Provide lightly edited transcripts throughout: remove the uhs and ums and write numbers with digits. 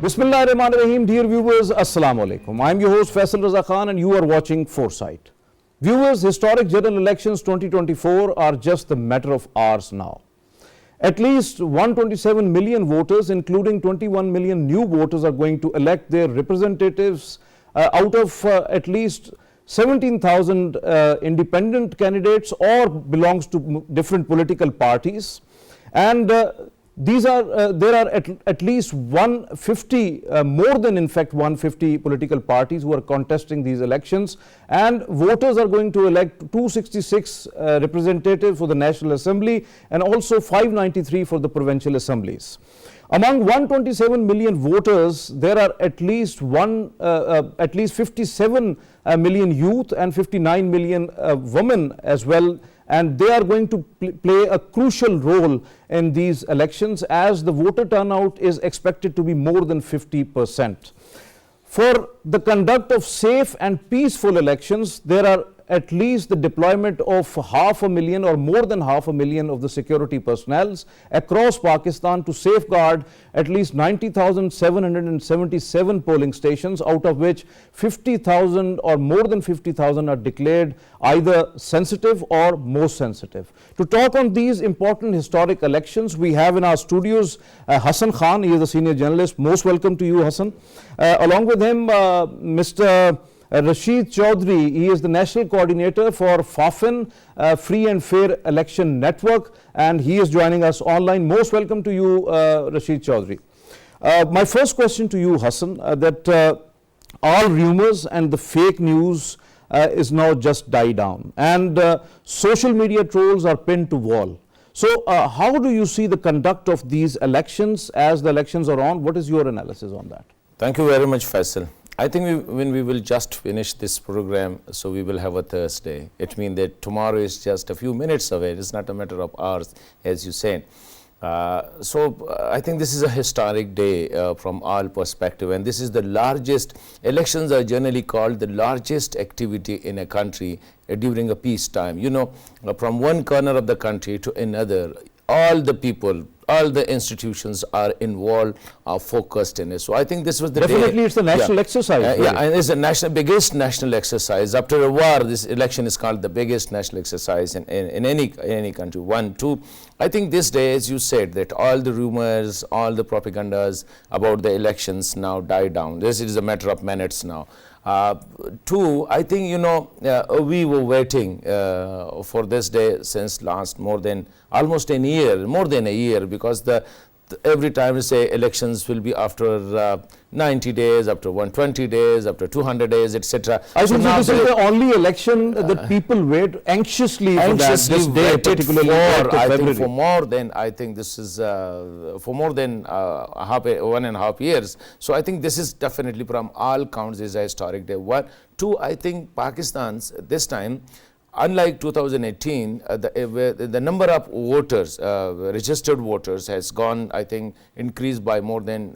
Bismillahirrahmanirrahim. Dear viewers, Assalamu alaikum. I am your host Faisal Raza Khan and you are watching Foresight. Viewers, historic general elections 2024 are just a matter of hours now. At least 127 million voters, including 21 million new voters, are going to elect their representatives out of at least 17,000 independent candidates or belongs to different political parties. And there are at least 150, more than in fact 150 political parties who are contesting these elections, and voters are going to elect 266 representatives for the National Assembly and also 593 for the provincial assemblies. Among 127 million voters, there are at least 57 million youth and 59 million women as well, and they are going to play a crucial role in these elections as the voter turnout is expected to be more than 50%. For the conduct of safe and peaceful elections, there are at least the deployment of 500,000 or more than 500,000 of the security personnel across Pakistan to safeguard at least 90,777 polling stations, out of which 50,000 or more than 50,000 are declared either sensitive or most sensitive. To talk on these important historic elections, we have in our studios Hassan Khan. He is a senior journalist. Most welcome to you, Hassan. Along with him, Mr. Rasheed Chaudhri. He is the national coordinator for FAFIN, Free and Fair Election Network, and he is joining us online. Most welcome to you, Rasheed Chaudhri. My first question to you, Hassan, that all rumors and the fake news is now just die down, and social media trolls are pinned to wall. So how do you see the conduct of these elections as the elections are on? What is your analysis on that? Thank you very much, Faisal. I think when we will just finish this program, so we will have a Thursday. It means that tomorrow is just a few minutes away. It's not a matter of hours, as you said. I think this is a historic day from all perspective, and this is the largest, elections are generally called the largest activity in a country during a peacetime. You know, from one corner of the country to another, all the people, all the institutions are involved, are focused in it. So I think this was the definitely day. It's the national exercise. Yeah, and it's the biggest national exercise. After a war, this election is called the biggest national exercise in any country. One, two, I think this day, as you said, that all the rumors, all the propagandas about the elections now die down. This is a matter of minutes now. Two, I think, you know, we were waiting for this day since last more than almost a year, more than a year, because every time we say elections will be after 90 days, after 120 days, after 200 days, etc. I think this is the only election that people wait anxiously for this day, particularly for more than, I think this is for more than 1.5 years. So I think this is definitely from all counts is a historic day. One, two, I think Pakistan's this time, unlike 2018, the number of voters, registered voters has gone, I think, increased by more than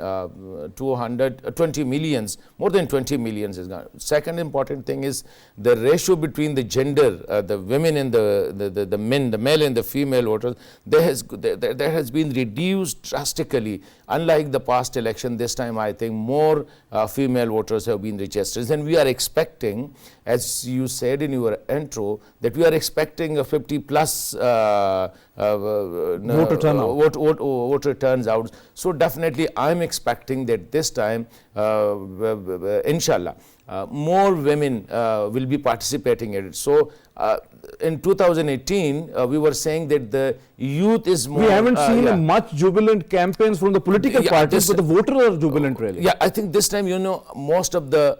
220 millions, more than 20 millions is gone. Second important thing is the ratio between the gender, the women and the men, the male and the female voters, there has been reduced drastically. Unlike the past election, this time I think more female voters have been registered. And we are expecting, as you said in your intro, that we are expecting a 50 plus voter turnout. Voter turns out. So definitely I'm expecting that this time, inshallah, more women will be participating in it. So in 2018, we were saying that the youth is more... We haven't seen much jubilant campaigns from the political parties, but the voters are jubilant really. Yeah, I think this time, you know, most of the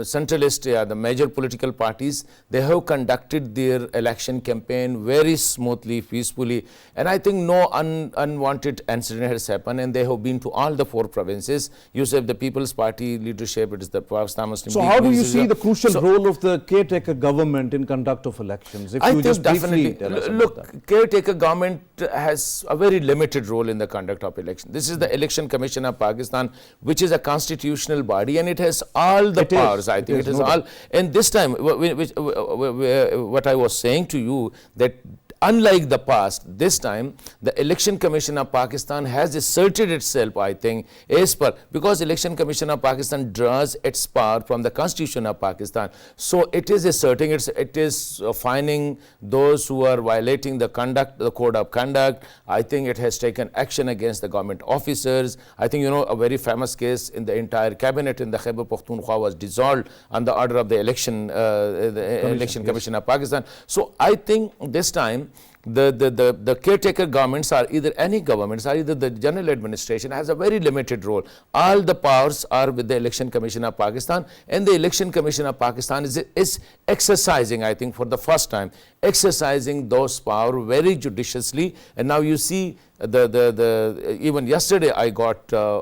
centralist, the major political parties, they have conducted their election campaign very smoothly, peacefully, and I think no unwanted incident has happened, and they have been to all the 4 provinces. You said the People's Party leadership, it is the Pakistan Muslim League. So how do you see the crucial role of the caretaker government in conduct of elections? If you just definitely look, caretaker government has a very limited role in the conduct of election. This is the Election Commission of Pakistan, which is a constitutional body, and it has all the powers. I think it is all. And this time, what I was saying to you, that unlike the past, this time the Election Commission of Pakistan has asserted itself, I think, as per, because Election Commission of Pakistan draws its power from the Constitution of Pakistan. So it is asserting, it is fining those who are violating the code of conduct. I think it has taken action against the government officers. I think, you know, a very famous case in the entire cabinet in the Khyber Pakhtunkhwa was dissolved on the order of the Election Commission of Pakistan. So I think this time the caretaker governments, are either any governments, or either the general administration has a very limited role. All the powers are with the Election Commission of Pakistan, and the Election Commission of Pakistan is exercising, I think for the first time, exercising those power very judiciously. And now you see even yesterday I got there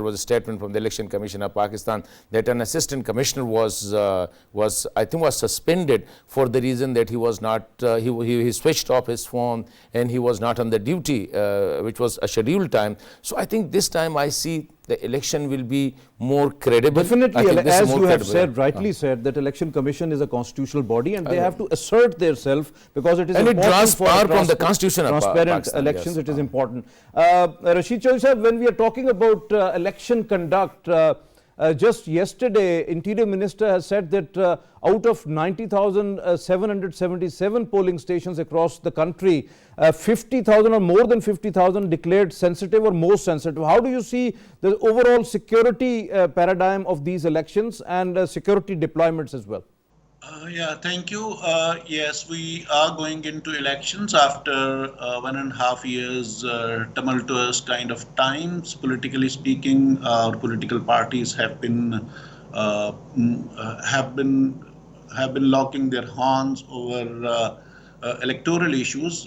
was a statement from the Election Commission of Pakistan that an assistant commissioner was I think was suspended for the reason that he was not he switched off his phone and he was not on the duty, which was a scheduled time. So I think this time I see the election will be more credible. Definitely, as you have said, rightly said, that Election Commission is a constitutional body and they have to assert themselves, because it is and important it draws for power from the Constitution of transparent Pakistan, elections. Yes. It is important. Rasheed Chaudhri sahab, when we are talking about election conduct, just yesterday, Interior Minister has said that out of 90,777 polling stations across the country, 50,000 or more than 50,000 declared sensitive or most sensitive. How do you see the overall security paradigm of these elections and security deployments as well? Yeah, thank you. Yes, we are going into elections after 1.5 years tumultuous kind of times. Politically speaking, our political parties have been locking their horns over electoral issues.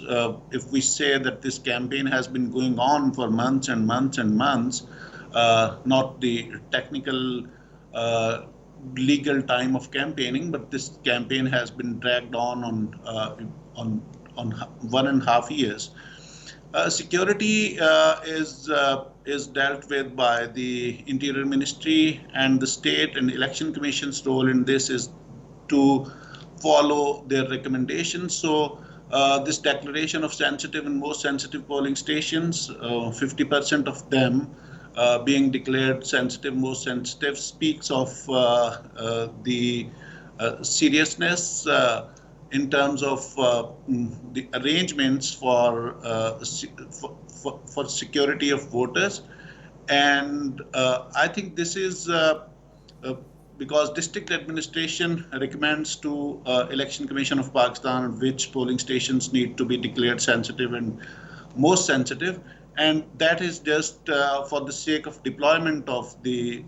If we say that this campaign has been going on for months and months and months, not the technical legal time of campaigning, but this campaign has been dragged on 1.5 years. Security is dealt with by the Interior Ministry and the state, and Election Commission's role in this is to follow their recommendations. So this declaration of sensitive and most sensitive polling stations, 50% of them being declared sensitive, most sensitive, speaks of the seriousness in terms of the arrangements for security of voters. And I think this is because district administration recommends to Election Commission of Pakistan which polling stations need to be declared sensitive and most sensitive. And that is just for the sake of deployment of the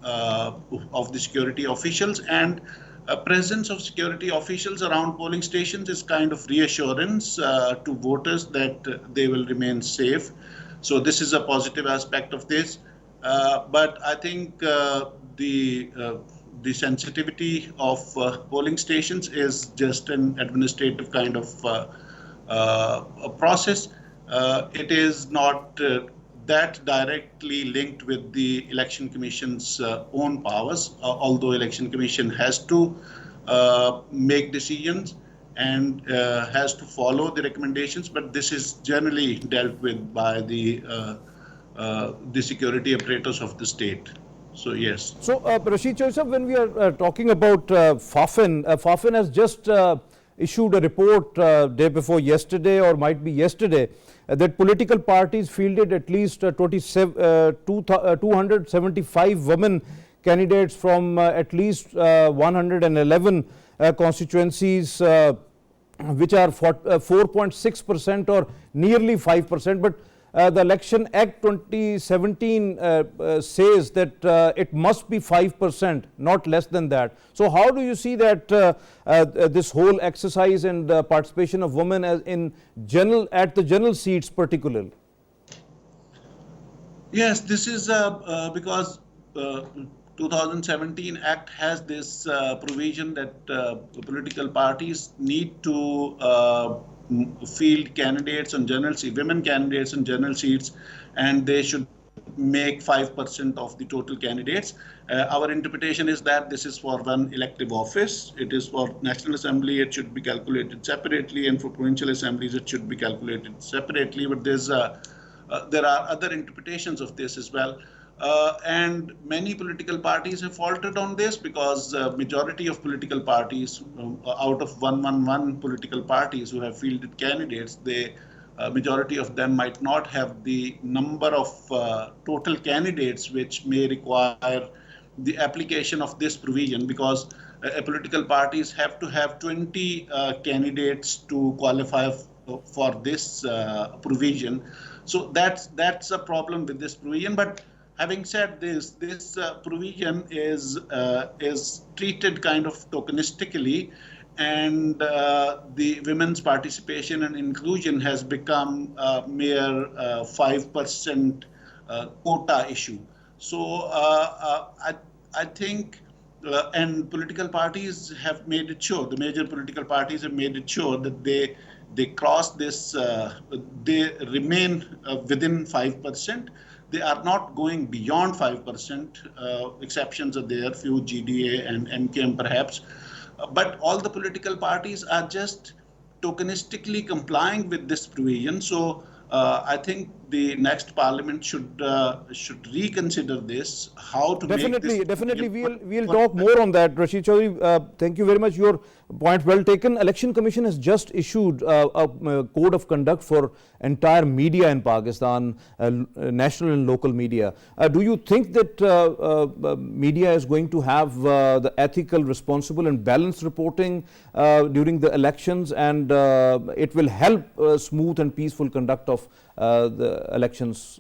security officials, and presence of security officials around polling stations is kind of reassurance to voters that they will remain safe. So this is a positive aspect of this. But I think the sensitivity of polling stations is just an administrative kind of a process. It is not that directly linked with the Election Commission's own powers, although Election Commission has to make decisions and has to follow the recommendations, but this is generally dealt with by the security apparatus of the state. So yes. So Rasheed Chaudhri sahab, when we are talking about FAFIN has just issued a report day before yesterday, or might be yesterday, that political parties fielded at least 275 women candidates from at least 111 constituencies, which are 4.6% or nearly 5%. But the Election Act 2017 says that it must be 5%, not less than that. So how do you see that this whole exercise and participation of women in general, at the general seats particularly? Yes, this is because 2017 Act has this provision that political parties need to field candidates on general seats, women candidates on general seats, and they should make 5% of the total candidates. Our interpretation is that this is for one elective office. It is for National Assembly, it should be calculated separately, and for provincial assemblies, it should be calculated separately. But there are other interpretations of this as well. And many political parties have faltered on this, because majority of political parties, out of 111 political parties who have fielded candidates, majority of them might not have the number of total candidates which may require the application of this provision, because political parties have to have 20 candidates to qualify for this provision. So that's a problem with this provision. But having said this provision is treated kind of tokenistically, and the women's participation and inclusion has become a mere 5% quota issue. So I think, and political parties have made it sure, the major political parties have made it sure that they cross this, they remain within 5%. They are not going beyond 5%. Exceptions are there, few GDA and MKM perhaps. But all the political parties are just tokenistically complying with this provision. So I think the next parliament should reconsider this, how to Definitely, make this. definitely, we'll talk more on that. Rasheed Chaudhri, thank you very much. Your point well taken. Election Commission has just issued a code of conduct for entire media in Pakistan, national and local media. Do you think that media is going to have the ethical, responsible and balanced reporting during the elections, and it will help smooth and peaceful conduct of the elections?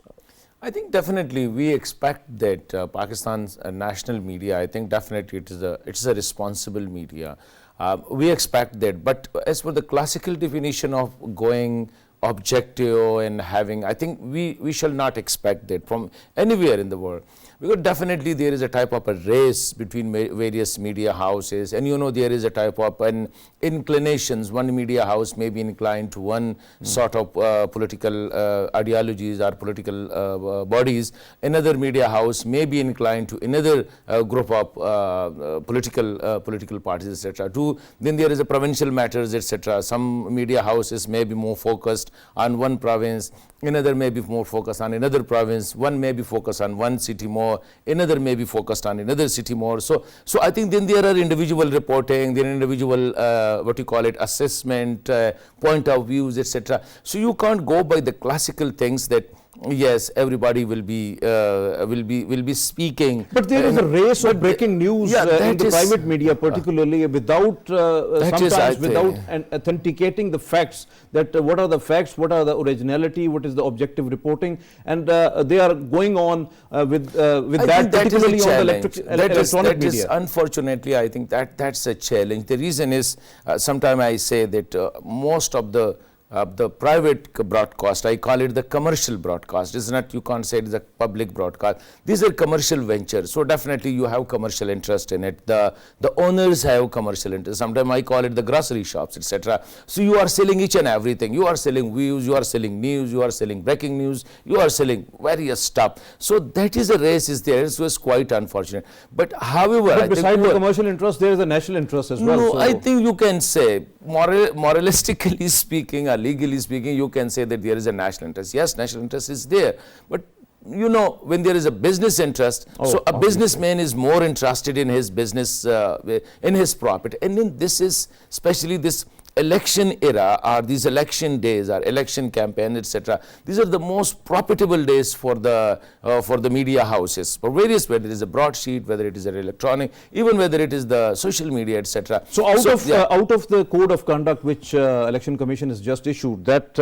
I think definitely we expect that Pakistan's national media, I think definitely it is a responsible media. We expect that, but as for the classical definition of going objective and having, I think we shall not expect that from anywhere in the world. Because definitely there is a type of a race between various media houses, and there is a type of an inclinations. One media house may be inclined to one sort of political ideologies or political bodies. Another media house may be inclined to another group of political parties, etc. Then there is a provincial matters, etc. Some media houses may be more focused on one province, another may be more focused on another province, one may be focused on one city more, another may be focused on another city more. So I think then there are individual reporting, there are individual assessment, point of views, etc. So you can't go by the classical things that yes, everybody will be speaking. But there is a race of breaking news in the private media, particularly without sometimes without authenticating the facts. That what are the facts, what are the originality, what is the objective reporting, and they are going on with that, particularly on the electronic media. Unfortunately, I think that's a challenge. The reason is sometimes I say that most of the private broadcast, I call it the commercial broadcast. It's not, you can't say it is a public broadcast. These are commercial ventures. So definitely you have commercial interest in it. The owners have commercial interest. Sometimes I call it the grocery shops, etc. So you are selling each and everything. You are selling views, you are selling news, you are selling breaking news, you are selling various stuff. So that is a race is there. So it's quite unfortunate. But however, besides the commercial interest, there is a national interest as well. No, so I think you can say moralistically speaking, legally speaking, you can say that there is a national interest. Yes, national interest is there, but when there is a business interest, so a businessman is more interested in his business, in his profit. And then this is, especially this election era or these election days or election campaign, etc. These are the most profitable days for the media houses, for various, whether it is a broadsheet, whether it is an electronic, even whether it is the social media, etc. So out of the code of conduct which Election Commission has just issued, that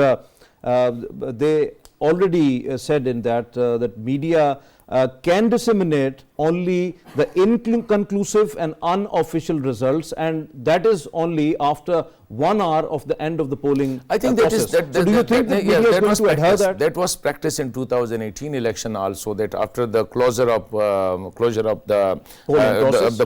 they already said in that that media can disseminate only the inconclusive and unofficial results, and that is only after 1 hour of the end of the polling I think process. that is So do you think that media is going to adhere that? That was practiced in 2018 election also, that after the closure of the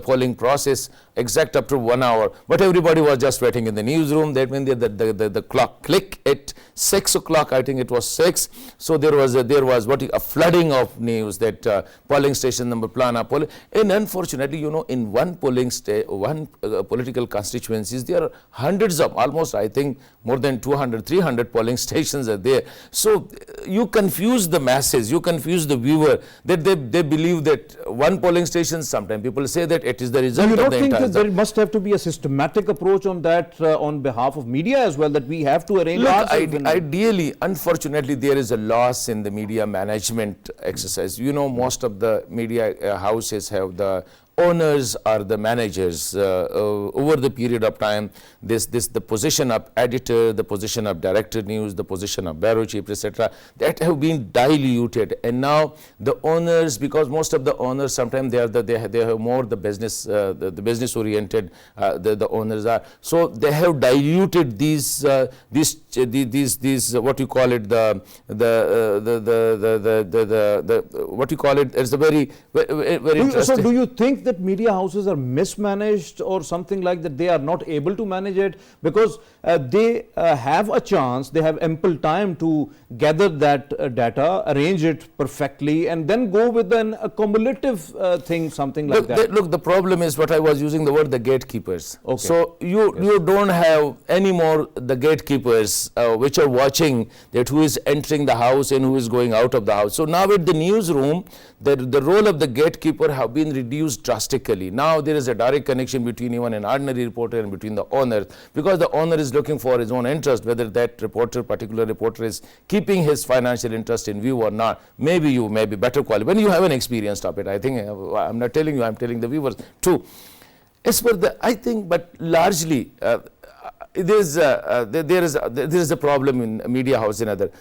polling process, exact up to 1 hour, but everybody was just waiting in the newsroom. That when the clock click at 6 o'clock, I think it was 6, so there was a flooding of news that polling station number plana polling. And unfortunately, you know, in one political constituencies, there are hundreds of, almost I think more than 200, 300 polling stations are there. So you confuse the masses, you confuse the viewer, that they believe that one polling station, sometimes people say that it is the result of the entire. You don't think that there must have to be a systematic approach on that on behalf of media as well, that we have to arrange ourselves? Ideally, unfortunately, there is a loss in the media management exercise. You know, most of the media houses have the owners are the managers. Over the period of time, the position of editor, the position of director news, the position of bureau chief, etc., that have been diluted. And now the owners, because most of the owners sometimes they have more the business business oriented, the owners are, so they have diluted these what you call it, what you call it, it's a very interesting. So do you think that media houses are mismanaged or something like that? They are not able to manage it because they have a chance, they have ample time to gather that data, arrange it perfectly, and then go with a cumulative thing, something like that. Look, the problem is what I was using the word, the gatekeepers. Okay. So you don't have any more the gatekeepers which are watching that who is entering the house and who is going out of the house. So now at the newsroom, the role of the gatekeeper have been reduced drastically. Now there is a direct connection between even an ordinary reporter and between the owner, because the owner is looking for his own interest, whether that particular reporter is keeping his financial interest in view or not. Maybe you may be better qualified when you have an experience of it. I think I'm not telling you, I'm telling the viewers too. As per I think, but largely there is a problem in media house and other.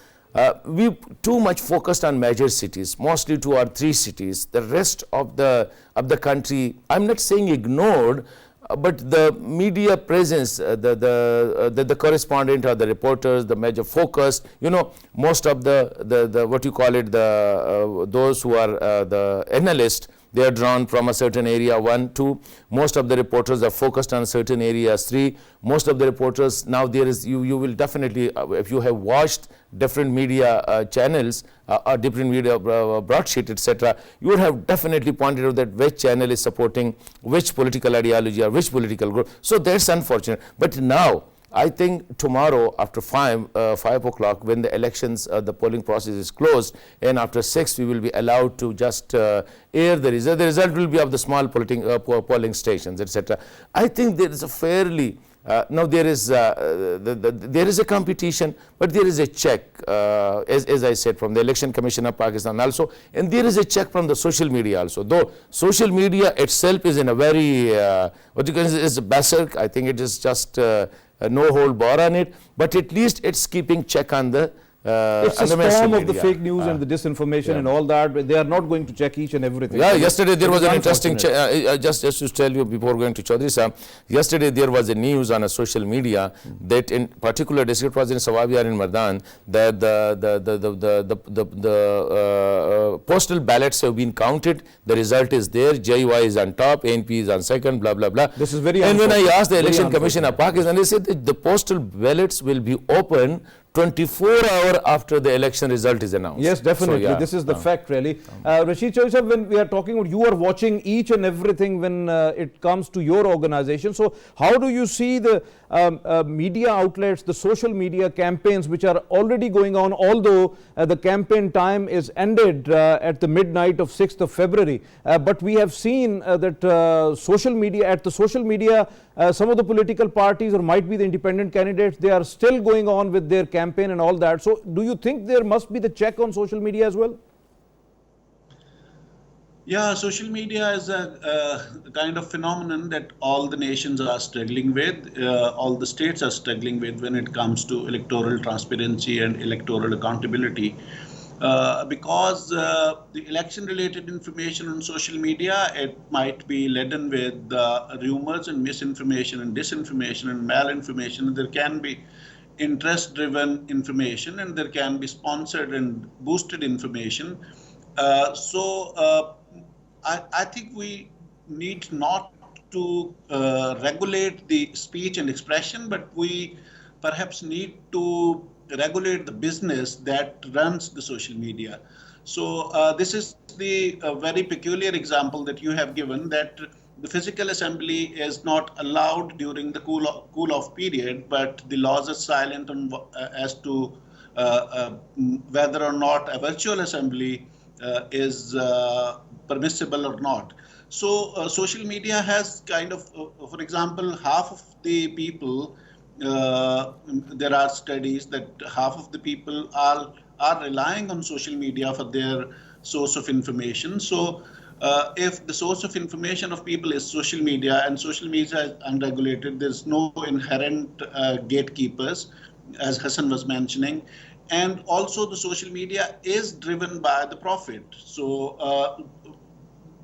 We too much focused on major cities, mostly 2 or 3 cities. The rest of the country, I'm not saying ignored, but the media presence, the correspondent or the reporters, the major focus, you know, most of the what you call it, those who are the analysts, they are drawn from a certain area, 1, 2. Most of the reporters are focused on certain areas, 3. Most of the reporters, now there is, you will definitely, if you have watched different media channels or different media broadsheet, etc., you would have definitely pointed out that which channel is supporting which political ideology or which political group. So that's unfortunate. But now, I think tomorrow after 5 o'clock, when the elections, the polling process is closed, and after 6 we will be allowed to just air the result. The result will be of the small polling stations, etc. I think there is a fairly now there is a competition, but there is a check, as I said, from the Election Commission of Pakistan also, and there is a check from the social media also. Though social media itself is in a very what you can say is berserk. I think it is just no hold bar on it, but at least it's keeping check on the it's a storm of the fake news and the disinformation and all that, but they are not going to check each and everything. Yeah, yesterday there was an interesting, just to tell you before going to Chaudhri Sahab, yesterday there was a news on a social media that in particular district was in Sawabiyar in Mardan, that the postal ballots have been counted, the result is there, JY is on top, ANP is on second, blah, blah, blah. This is very And when I asked the Election Commission of Pakistan, they said that the postal ballots will be open 24 hours after the election result is announced. Yes, definitely. So, this is the fact, really. Rasheed Chaudhri, when we are talking about, you are watching each and everything when it comes to your organization. So, how do you see the media outlets, the social media campaigns which are already going on, although the campaign time is ended at the midnight of 6th of February. But we have seen that social media, some of the political parties or might be the independent candidates, they are still going on with their campaign and all that. So do you think there must be the check on social media as well? Yeah, social media is a kind of phenomenon that all the nations are struggling with, all the states are struggling with when it comes to electoral transparency and electoral accountability. because the election-related information on social media, it might be laden with rumors and misinformation and disinformation and malinformation. There can be interest-driven information and there can be sponsored and boosted information. I think we need not to regulate the speech and expression, but we perhaps need to regulate the business that runs the social media. So this is the very peculiar example that you have given, that the physical assembly is not allowed during the cool-off period, but the laws are silent on as to whether or not a virtual assembly is permissible or not. So social media has kind of, for example, half of the people, there are studies that half of the people are relying on social media for their source of information. So if the source of information of people is social media and social media is unregulated, there's no inherent gatekeepers, as Hassan was mentioning. And also the social media is driven by the profit. So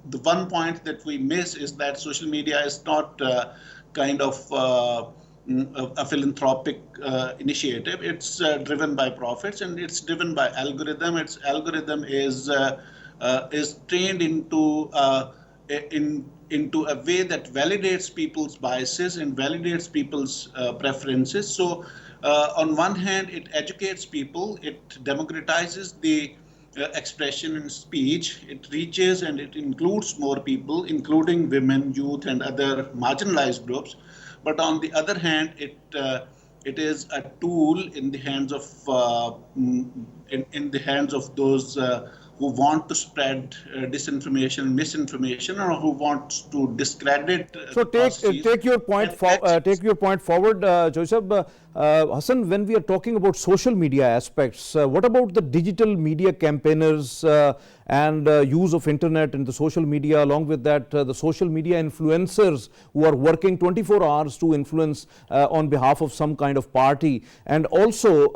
the one point that we miss is that social media is not kind of a philanthropic initiative. It's driven by profits and it's driven by algorithm. Its algorithm is trained into a way that validates people's biases and validates people's preferences. So on one hand, it educates people, it democratizes the expression and speech, it reaches and it includes more people, including women, youth, and other marginalized groups. But on the other hand, it is a tool in the hands of those who want to spread disinformation, misinformation, or who want to discredit. So take your point forward, Joseph. Hassan, when we are talking about social media aspects, what about the digital media campaigners and use of internet and the social media, along with that the social media influencers who are working 24 hours to influence on behalf of some kind of party, and also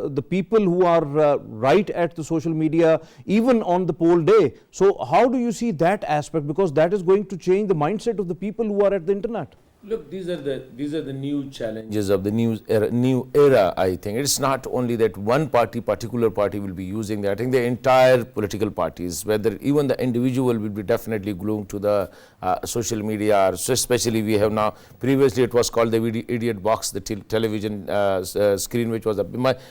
the people who are right at the social media even on the poll day. So how do you see that aspect, because that is going to change the mindset of the people who are at the internet? Look, these are the new challenges of the new era. I think it's not only that one particular party will be using that. I think the entire political parties, whether even the individual, will be definitely glued to the social media. So especially we have now, previously it was called the idiot box, the television screen, which was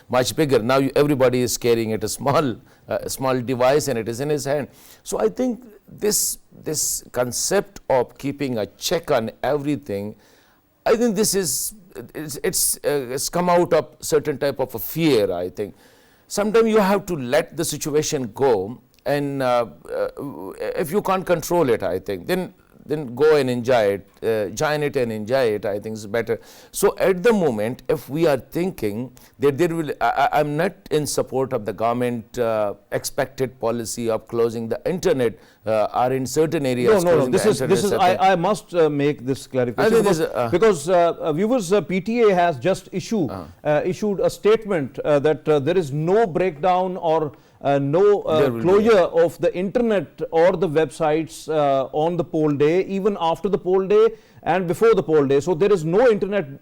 much bigger. Now everybody is carrying it, a small device, and it is in his hand. So I think this concept of keeping a check on everything, I think this is it's come out of certain type of a fear. I think sometimes you have to let the situation go, and if you can't control it, I think then go and enjoy it, join it and enjoy it. I think is better. So at the moment, if we are thinking that there will, I'm not in support of the government expected policy of closing the internet or in certain areas. No. This is. I must make this clarification because viewers, PTA has just issued a statement that there is no breakdown or no closure of the internet or the websites on the poll day, even after the poll day and before the poll day. So there is no internet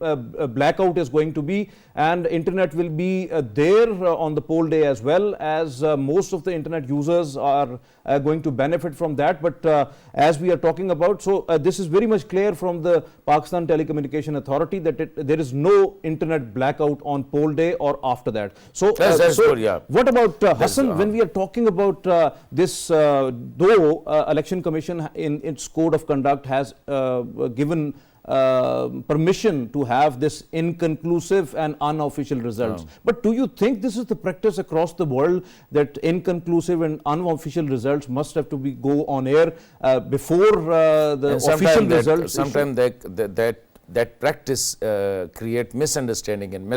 blackout is going to be, and internet will be there on the poll day as well, as most of the internet users are going to benefit from that. But as we are talking about, so this is very much clear from the Pakistan Telecommunication Authority that there is no internet blackout on poll day or after that. So, what about Hassan, when we are talking about this, though Election Commission in its code of conduct has given permission to have this inconclusive and unofficial results. But do you think this is the practice across the world, that inconclusive and unofficial results must have to go on air before the official results? Sometimes that that practice create misunderstanding and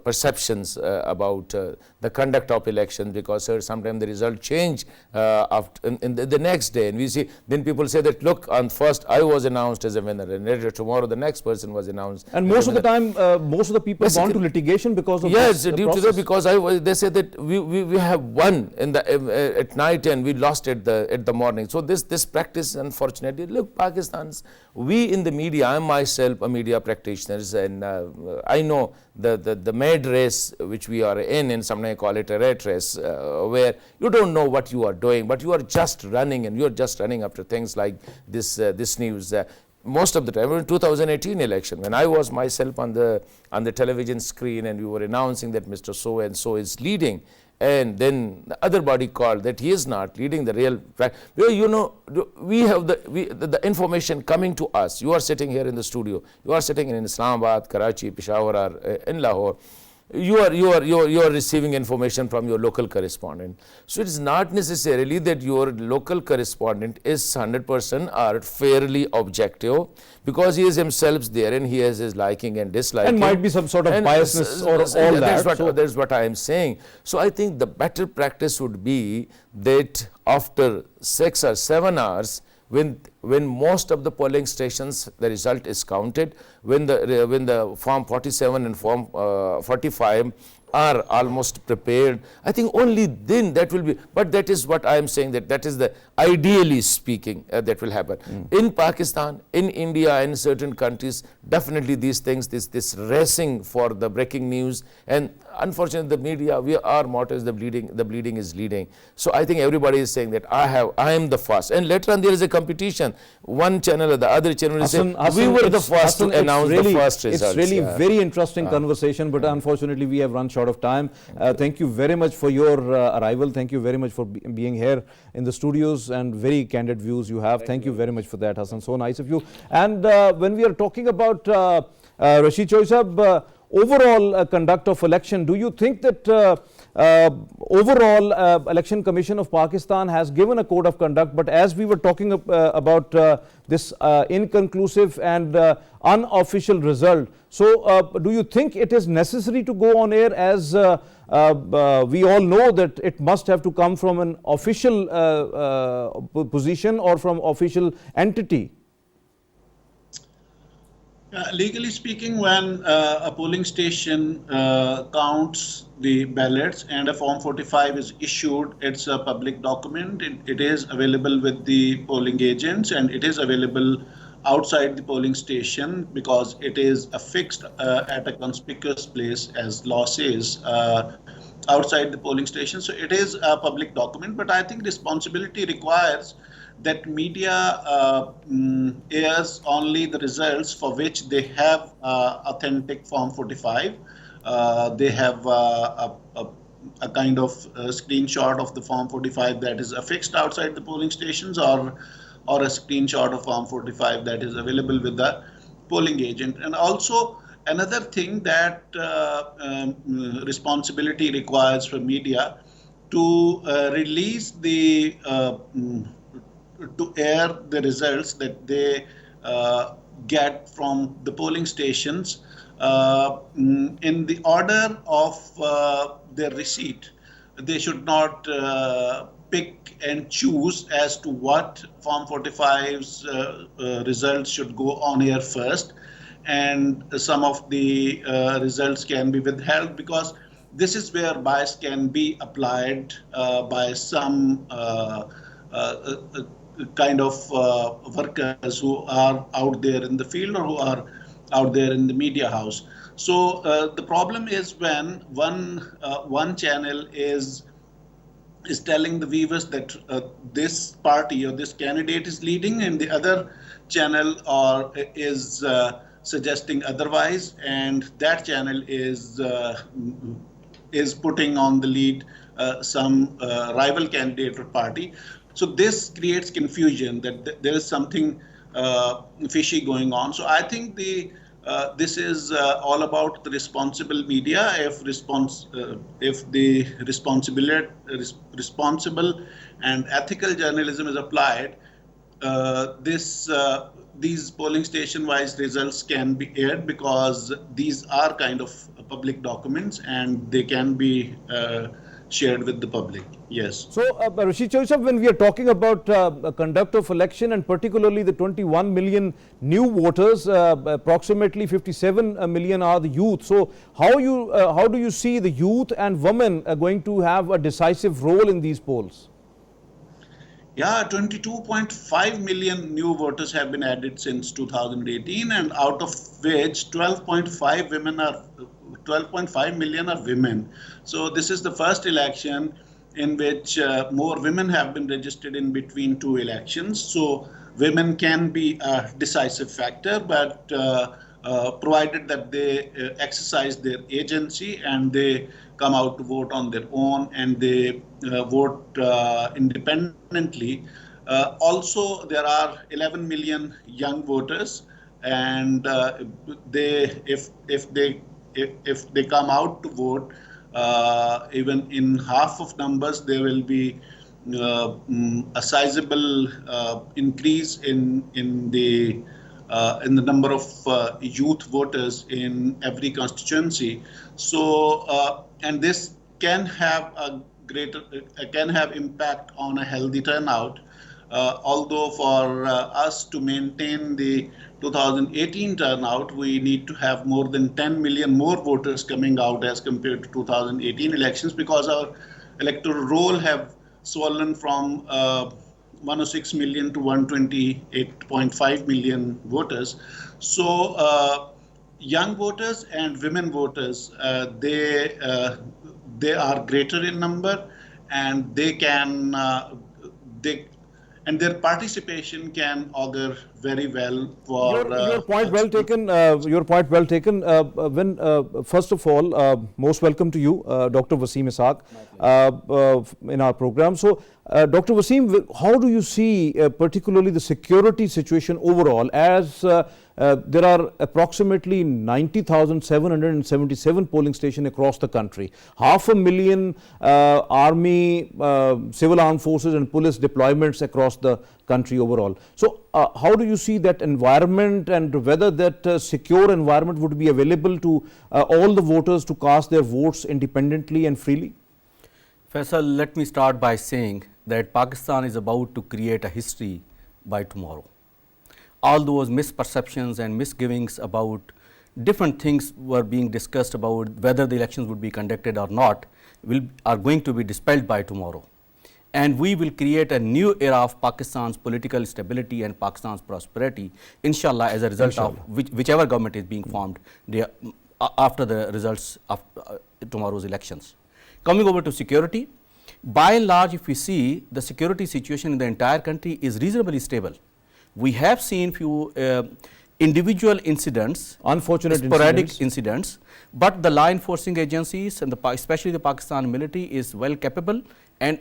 perceptions about the conduct of elections, because sometimes the result change in the next day, and we see then people say that, look, on first I was announced as a winner, and later tomorrow the next person was announced. And most of the time, most of the people have gone to litigation because of yes, this due process. to that, because they say that we have won in the at night and we lost at the morning. So this practice, unfortunately, look, Pakistan's, we in the media, I am myself a media practitioner, and I know the mad race which we are in, and sometimes I call it a rat race, where you don't know what you are doing, but you are just running, and you are just running after things like this news. Most of the time, in 2018 election, when I was myself on the television screen and we were announcing that Mr. So and so is leading, and then the other body called that he is not leading the real. You know, we have the information coming to us. You are sitting here in the studio. You are sitting in Islamabad, Karachi, Peshawar, or in Lahore. You are receiving information from your local correspondent. So it is not necessarily that your local correspondent is 100% or fairly objective, because he is himself there and he has his liking and disliking. And might be some sort of biasness or all that. That's what I am saying. So I think the better practice would be that after 6 or 7 hours, when most of the polling stations the result is counted, when the form 47 and form 45 are almost prepared, I think only then that will be. But that is what I am saying, that is the ideally speaking that will happen. In Pakistan, in India, in certain countries, definitely these things, this racing for the breaking news, and unfortunately the media, our motto is the bleeding is leading. So I think everybody is saying that I am the first, and later on there is a competition. One channel or the other channel will say we were the first to announce the first results. It's really very interesting conversation, but unfortunately we have run short of time. Thank you very much for your arrival. Thank you very much for being here in the studios, and very candid views you have. Thank you very much for that, Hassan. So nice of you. And when we are talking about Rasheed Choisab, overall conduct of election, do you think that overall Election Commission of Pakistan has given a code of conduct, but as we were talking about this inconclusive and unofficial result, so do you think it is necessary to go on air, as we all know that it must have to come from an official position or from official entity? Legally speaking, when a polling station counts the ballots and a Form 45 is issued, it's a public document. It is available with the polling agents, and it is available outside the polling station, because it is affixed at a conspicuous place, as law says, outside the polling station. So it is a public document, but I think responsibility requires that media airs only the results for which they have authentic Form 45. They have a kind of screenshot of the Form 45 that is affixed outside the polling stations, or a screenshot of Form 45 that is available with the polling agent. And also another thing that responsibility requires for media to release the to air the results that they get from the polling stations in the order of their receipt. They should not pick and choose as to what Form 45's results should go on air first, and some of the results can be withheld, because this is where bias can be applied by some kind of workers who are out there in the field, or who are out there in the media house. So the problem is when one channel is telling the viewers that this party or this candidate is leading, and the other channel is suggesting otherwise, and that channel is putting on the lead some rival candidate or party. So this creates confusion that there is something fishy going on. So I think this is all about the responsible media. If the responsible and ethical journalism is applied, this these polling station-wise results can be aired because these are kind of public documents and they can be shared with the public. Yes. So, Rasheed Choisab, when we are talking about conduct of election and particularly the 21 million new voters, approximately 57 million are the youth. So, how do you see the youth and women going to have a decisive role in these polls? Yeah, 22.5 million new voters have been added since 2018, and out of which 12.5 million are women. So this is the first election in which more women have been registered in between two elections. So women can be a decisive factor, but provided that they exercise their agency and they come out to vote on their own and they vote independently. Also, there are 11 million young voters, and if they come out to vote, even in half of numbers, there will be a sizable increase in the number of youth voters in every constituency. So, and this can have a impact on a healthy turnout. Although for us to maintain the 2018 turnout, we need to have more than 10 million more voters coming out as compared to 2018 elections, because our electoral roll have swollen from 106 million to 128.5 million voters. So young voters and women voters, they are greater in number, and they can and their participation can augur very well for your point well taken. Your point well taken. When first of all, most welcome to you, Dr. Waseem Ishaque, in our program. So, Dr. Waseem, how do you see particularly the security situation overall, as there are approximately 90,777 polling stations across the country, 500,000 army, civil armed forces and police deployments across the country overall. So, how do you see that environment, and whether that secure environment would be available to all the voters to cast their votes independently and freely? Faisal, let me start by saying that Pakistan is about to create a history by tomorrow. All those misperceptions and misgivings about different things were being discussed about whether the elections would be conducted or not are going to be dispelled by tomorrow. And we will create a new era of Pakistan's political stability and Pakistan's prosperity, inshallah, as a result of whichever government is being formed after the results of tomorrow's elections. Coming over to security, by and large, if we see, the security situation in the entire country is reasonably stable. We have seen few individual incidents, sporadic incidents, but the law enforcing agencies and especially the Pakistan military is well capable, and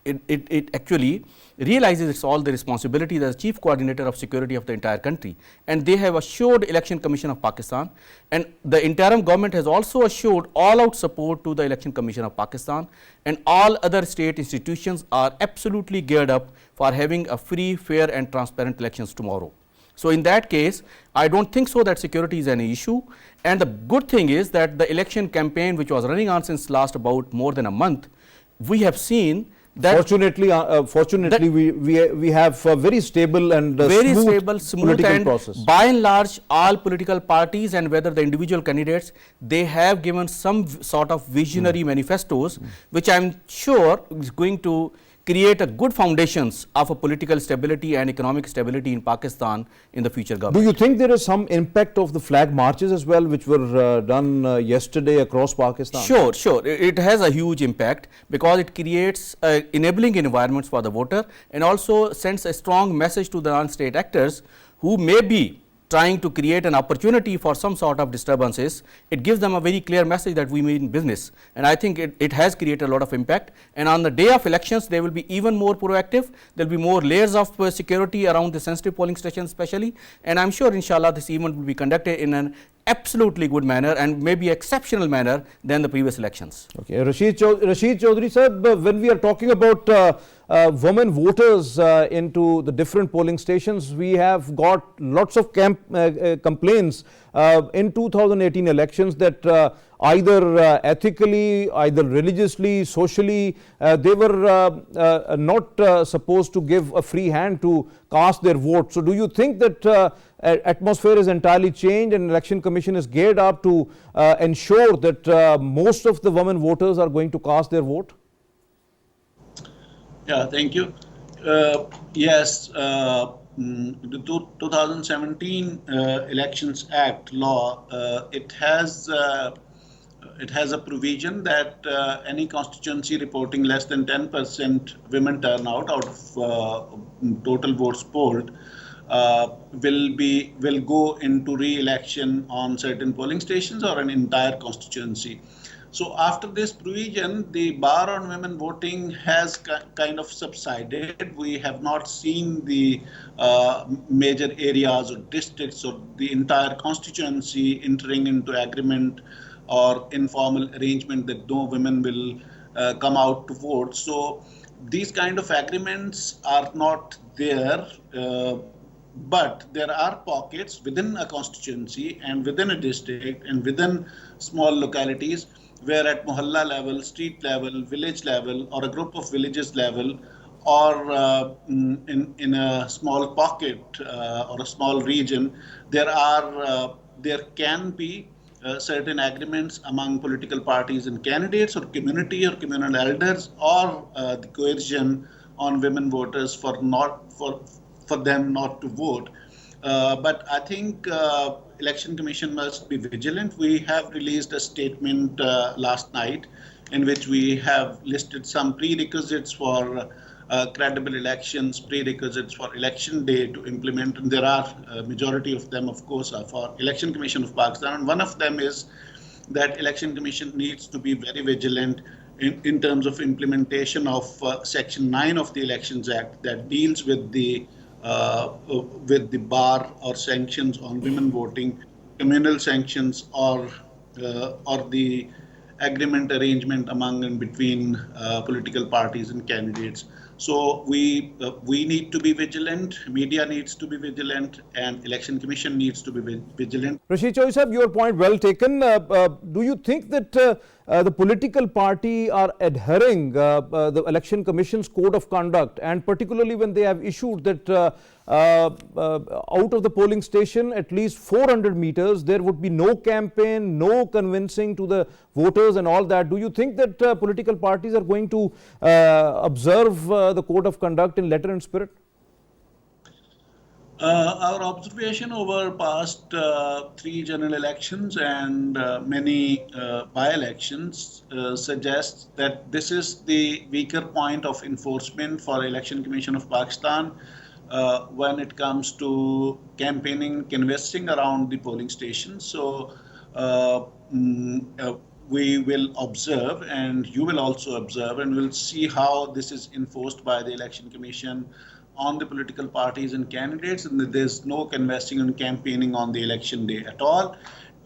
it actually realizes it's all the responsibility as chief coordinator of security of the entire country, and they have assured Election Commission of Pakistan, and the interim government has also assured all out support to the Election Commission of Pakistan, and all other state institutions are absolutely geared up for having a free, fair and transparent elections tomorrow. So in that case, I don't think so that security is an issue, and the good thing is that the election campaign, which was running on since last about more than a month, we have seen that fortunately, we have a very stable and smooth and process. By and large, all political parties and whether the individual candidates, they have given some sort of visionary manifestos, which I am sure is going to create a good foundations of a political stability and economic stability in Pakistan in the future government. Do you think there is some impact of the flag marches as well, which were done yesterday across Pakistan? Sure. It has a huge impact because it creates enabling environments for the voter, and also sends a strong message to the non-state actors who may be trying to create an opportunity for some sort of disturbances. It gives them a very clear message that we mean business, and I think it has created a lot of impact. And on the day of elections, they will be even more proactive. There will be more layers of security around the sensitive polling stations especially, and I am sure inshallah this event will be conducted in an absolutely good manner and maybe exceptional manner than the previous elections. Okay, Rasheed Chaudhri sir, when we are talking about women voters into the different polling stations, we have got lots of complaints in 2018 elections that either ethically, either religiously, socially, they were not supposed to give a free hand to cast their vote. So do you think that atmosphere is entirely changed and election commission is geared up to ensure that most of the women voters are going to cast their vote? Yeah, thank you. Yes, the 2017 Elections Act law, it has a provision that any constituency reporting less than 10% women turnout out of total votes polled will go into re-election on certain polling stations or an entire constituency. So after this provision, the bar on women voting has kind of subsided. We have not seen the major areas or districts or the entire constituency entering into agreement or informal arrangement that no women will come out to vote. So these kind of agreements are not there, but there are pockets within a constituency and within a district and within small localities where at mohalla level, street level, village level, or a group of villages level, or in a small pocket or a small region, there can be certain agreements among political parties and candidates or community or communal elders or the coercion on women voters for them not to vote. But I think Election Commission must be vigilant. We have released a statement last night in which we have listed some prerequisites for credible elections, prerequisites for election day to implement, and there are majority of them, of course, are for Election Commission of Pakistan. And one of them is that Election Commission needs to be very vigilant in terms of implementation of Section 9 of the Elections Act that deals with the bar or sanctions on women voting, communal sanctions, or the agreement arrangement among and between political parties and candidates. So we need to be vigilant, media needs to be vigilant, and Election Commission needs to be vigilant. Rasheed Chaudhri sahab, your point well taken. Do you think that the political party are adhering the Election Commission's code of conduct, and particularly when they have issued that out of the polling station at least 400 meters there would be no campaign, no convincing to the voters and all that? Do you think that political parties are going to observe the code of conduct in letter and spirit? Our observation over past 3 general elections and many by-elections suggests that this is the weaker point of enforcement for Election Commission of Pakistan when it comes to campaigning, canvassing around the polling stations. So we will observe, and you will also observe, and we'll see how this is enforced by the Election Commission on the political parties and candidates, and there's no canvassing and campaigning on the election day at all.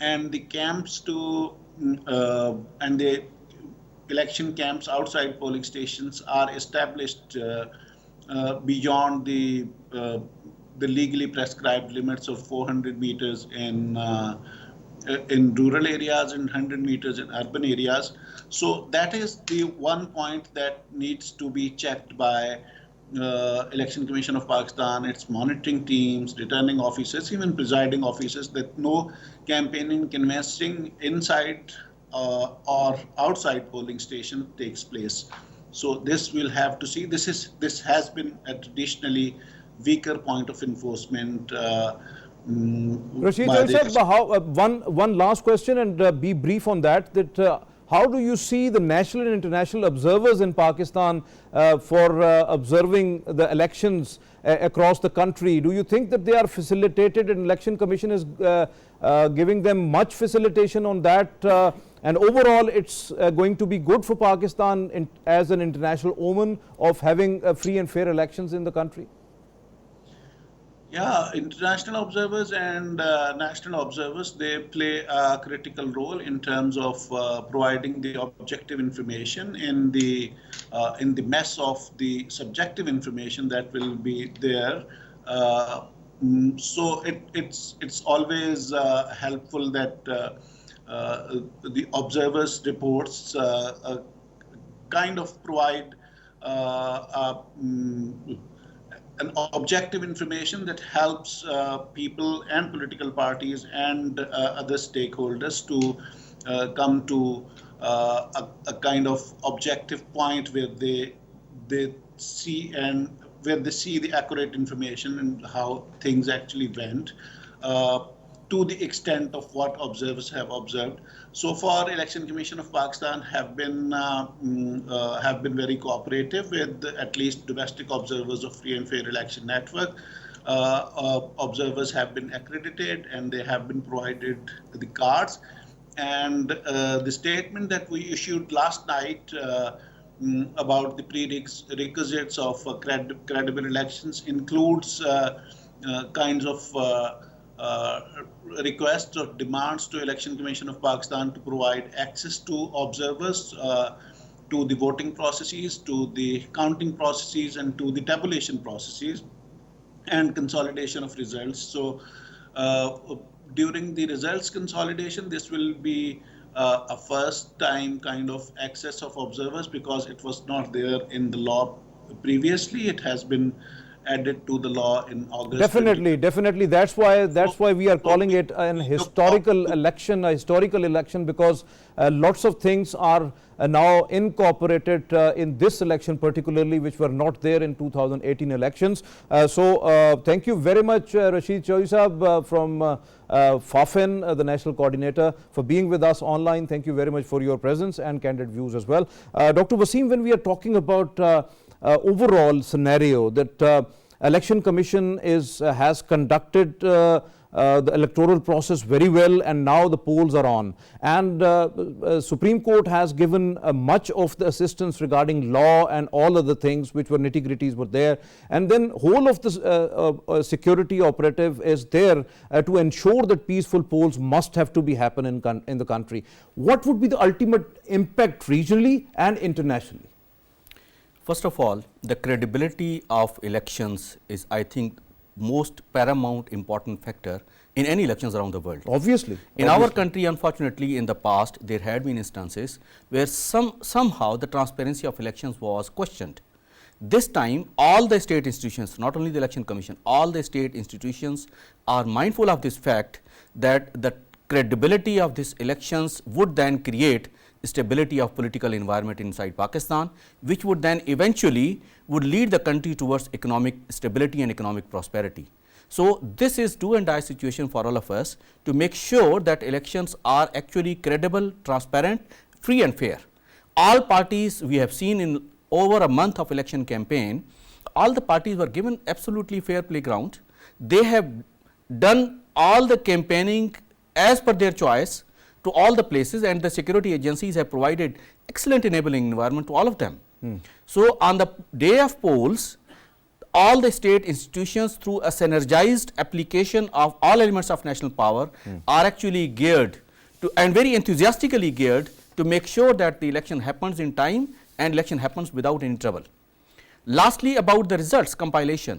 And the camps and the election camps outside polling stations are established beyond the legally prescribed limits of 400 meters in rural areas and 100 meters in urban areas. So that is the one point that needs to be checked by Election Commission of Pakistan, its monitoring teams, returning officers, even presiding officers, that no campaigning, canvassing inside or outside polling station takes place. So this we'll have to see. This has been a traditionally weaker point of enforcement. Rasheed, one last question, and be brief on that. How do you see the national and international observers in Pakistan for observing the elections across the country? Do you think that they are facilitated and Election Commission is giving them much facilitation on that? And overall, it's going to be good for Pakistan as an international omen of having free and fair elections in the country? Yeah, international observers and national observers, they play a critical role in terms of providing the objective information in the mess of the subjective information that will be there. Uh, so it's always helpful that the observers' reports kind of provide an objective information that helps people and political parties and other stakeholders to come to a kind of objective point where they see and where they see the accurate information and how things actually went. To the extent of what observers have observed. So far, Election Commission of Pakistan have been very cooperative with at least domestic observers of Free and Fair Election Network. Observers have been accredited and they have been provided the cards. And the statement that we issued last night about the prerequisites of credible elections includes kinds of requests or demands to Election Commission of Pakistan to provide access to observers to the voting processes, to the counting processes, and to the tabulation processes and consolidation of results. So during the results consolidation, this will be a first time kind of access of observers because it was not there in the law previously. It has been added to the law in August. Definitely. That's why we are calling it an historical election, a historical election, because lots of things are now incorporated in this election, particularly, which were not there in 2018 elections. So thank you very much, Rasheed Chaudhri Sahab from FAFEN, the national coordinator, for being with us online. Thank you very much for your presence and candid views as well. Dr. Waseem, when we are talking about overall scenario that Election Commission has conducted the electoral process very well, and now the polls are on, and Supreme Court has given much of the assistance regarding law and all other things which were nitty-gritties were there, and then whole of the security operative is there to ensure that peaceful polls must have to be happen in the country. What would be the ultimate impact regionally and internationally? First of all, the credibility of elections is, I think, most paramount important factor in any elections around the world. Obviously. In our country, unfortunately, in the past, there had been instances where somehow the transparency of elections was questioned. This time, all the state institutions, not only the Election Commission, all the state institutions are mindful of this fact that the credibility of these elections would then create stability of political environment inside Pakistan, which would then eventually would lead the country towards economic stability and economic prosperity. So this is do and die situation for all of us to make sure that elections are actually credible, transparent, free and fair. All parties, we have seen in over a month of election campaign, all the parties were given absolutely fair playground. They have done all the campaigning as per their choice to all the places, and the security agencies have provided excellent enabling environment to all of them. So on the day of polls, all the state institutions through a synergized application of all elements of national power are actually geared to and very enthusiastically geared to make sure that the election happens in time and election happens without any trouble. Lastly, about the results compilation,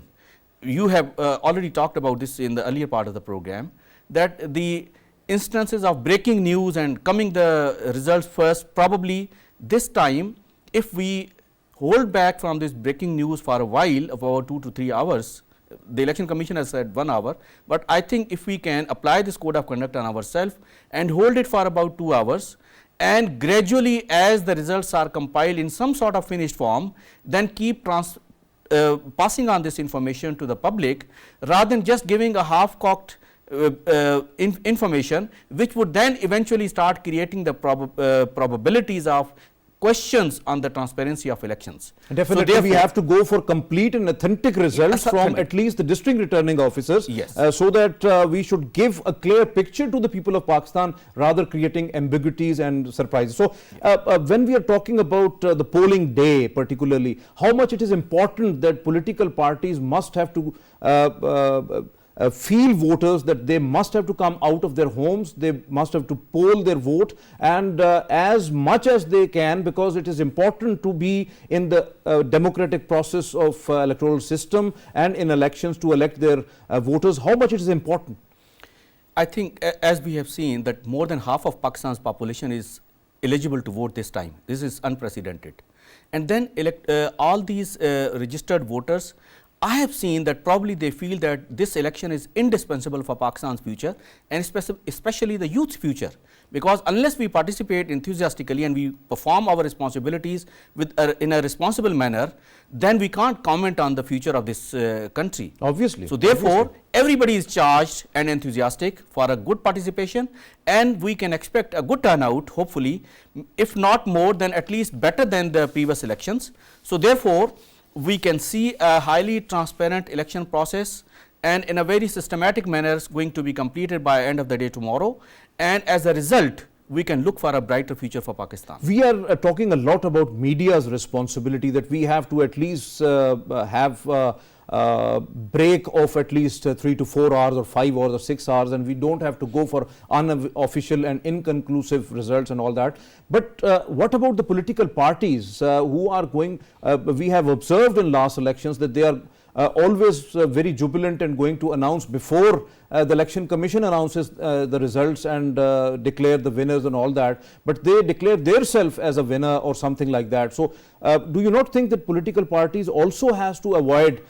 you have already talked about this in the earlier part of the program, that the instances of breaking news and coming the results first, probably this time if we hold back from this breaking news for a while of about 2 to 3 hours, the Election Commission has said 1 hour, but I think if we can apply this code of conduct on ourselves and hold it for about 2 hours, and gradually as the results are compiled in some sort of finished form, then keep passing on this information to the public rather than just giving a half-cocked information, which would then eventually start creating the probabilities of questions on the transparency of elections. Definitely, we have to go for complete and authentic results from at least the district returning officers, yes, so that we should give a clear picture to the people of Pakistan, rather creating ambiguities and surprises. So, when we are talking about the polling day particularly, how much it is important that political parties must have to feel voters, that they must have to come out of their homes, they must have to poll their vote, and as much as they can, because it is important to be in the democratic process of electoral system and in elections to elect their voters. How much it is important? I think as we have seen that more than half of Pakistan's population is eligible to vote this time. This is unprecedented. And then all these registered voters, I have seen that probably they feel that this election is indispensable for Pakistan's future, and especially the youth's future, because unless we participate enthusiastically and we perform our responsibilities in a responsible manner, then we can't comment on the future of this country. Obviously. So therefore, everybody is charged and enthusiastic for a good participation, and we can expect a good turnout, hopefully, if not more than at least better than the previous elections. So therefore, we can see a highly transparent election process, and in a very systematic manner is going to be completed by end of the day tomorrow, and as a result we can look for a brighter future for Pakistan. We are talking a lot about media's responsibility, that we have to at least have break of at least 3 to 4 hours or 5 hours or 6 hours, and we don't have to go for unofficial and inconclusive results and all that. But what about the political parties who are going, we have observed in last elections that they are always very jubilant and going to announce before the election commission announces the results and declare the winners and all that, but they declare themselves as a winner or something like that. So do you not think that political parties also has to avoid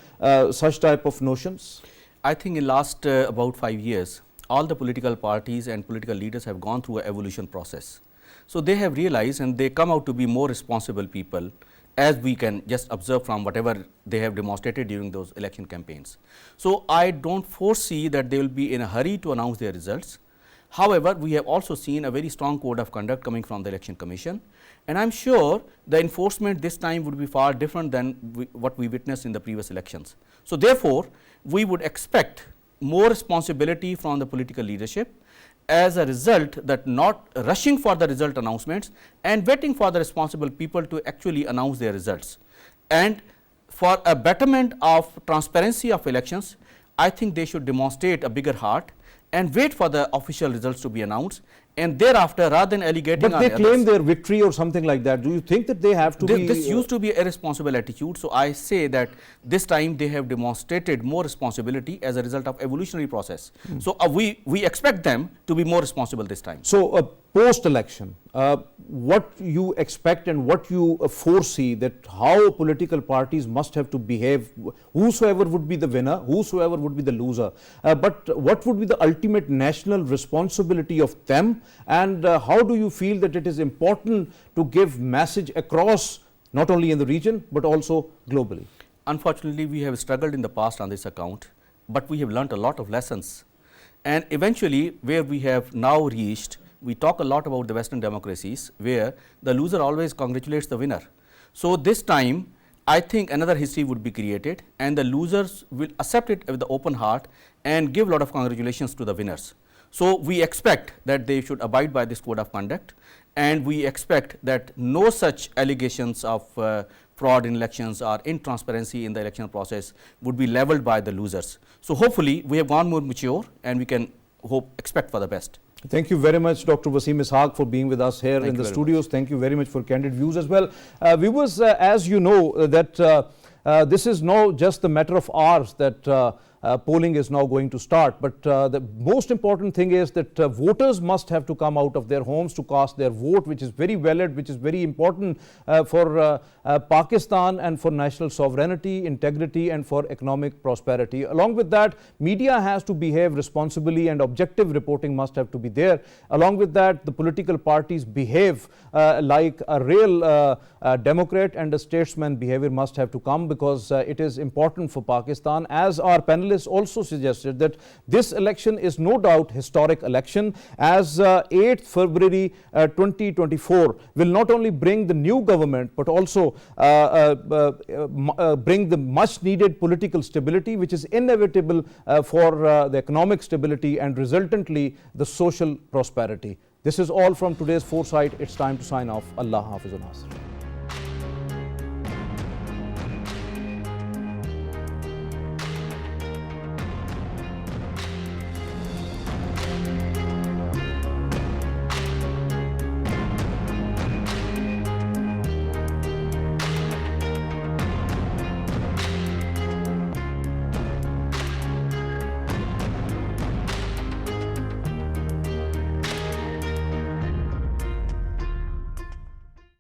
such type of notions? I think in last about 5 years, all the political parties and political leaders have gone through an evolution process. So they have realized and they come out to be more responsible people, as we can just observe from whatever they have demonstrated during those election campaigns. So I don't foresee that they will be in a hurry to announce their results. However, we have also seen a very strong code of conduct coming from the Election Commission, and I am sure the enforcement this time would be far different than what we witnessed in the previous elections. So therefore, we would expect more responsibility from the political leadership, as a result that not rushing for the result announcements and waiting for the responsible people to actually announce their results. And for a betterment of transparency of elections, I think they should demonstrate a bigger heart and wait for the official results to be announced, and thereafter, rather than alligating but on they others, claim their victory or something like that. Do you think that they have to be? This used to be a irresponsible attitude. So I say that this time they have demonstrated more responsibility as a result of evolutionary process. So we expect them to be more responsible this time. So post election, what you expect and what you foresee that how political parties must have to behave, whosoever would be the winner, whosoever would be the loser, but what would be the ultimate national responsibility of them, and how do you feel that it is important to give message across, not only in the region but also globally? Unfortunately, we have struggled in the past on this account, but we have learnt a lot of lessons, and eventually where we have now reached, we talk a lot about the Western democracies where the loser always congratulates the winner. So this time I think another history would be created, and the losers will accept it with the open heart and give a lot of congratulations to the winners. So we expect that they should abide by this code of conduct, and we expect that no such allegations of fraud in elections or intransparency in the election process would be leveled by the losers. So hopefully we have gone more mature, and we can expect for the best. Thank you very much, Dr. Waseem Ishaque, for being with us here in the studios. Thank you very much for candid views as well. Viewers, as you know, that this is not just a matter of hours that polling is now going to start, but the most important thing is that voters must have to come out of their homes to cast their vote, which is very valid, which is very important for Pakistan and for national sovereignty, integrity, and for economic prosperity. Along with that, media has to behave responsibly and objective reporting must have to be there. Along with that, the political parties behave like a real democrat, and a statesman behavior must have to come, because it is important for Pakistan. As our panelists analysts also suggested that this election is no doubt historic election, as 8th February 2024 will not only bring the new government but also bring the much needed political stability, which is inevitable for the economic stability and resultantly the social prosperity. This is all from today's Foresight. It's time to sign off. Allah Hafiz wa Nasr.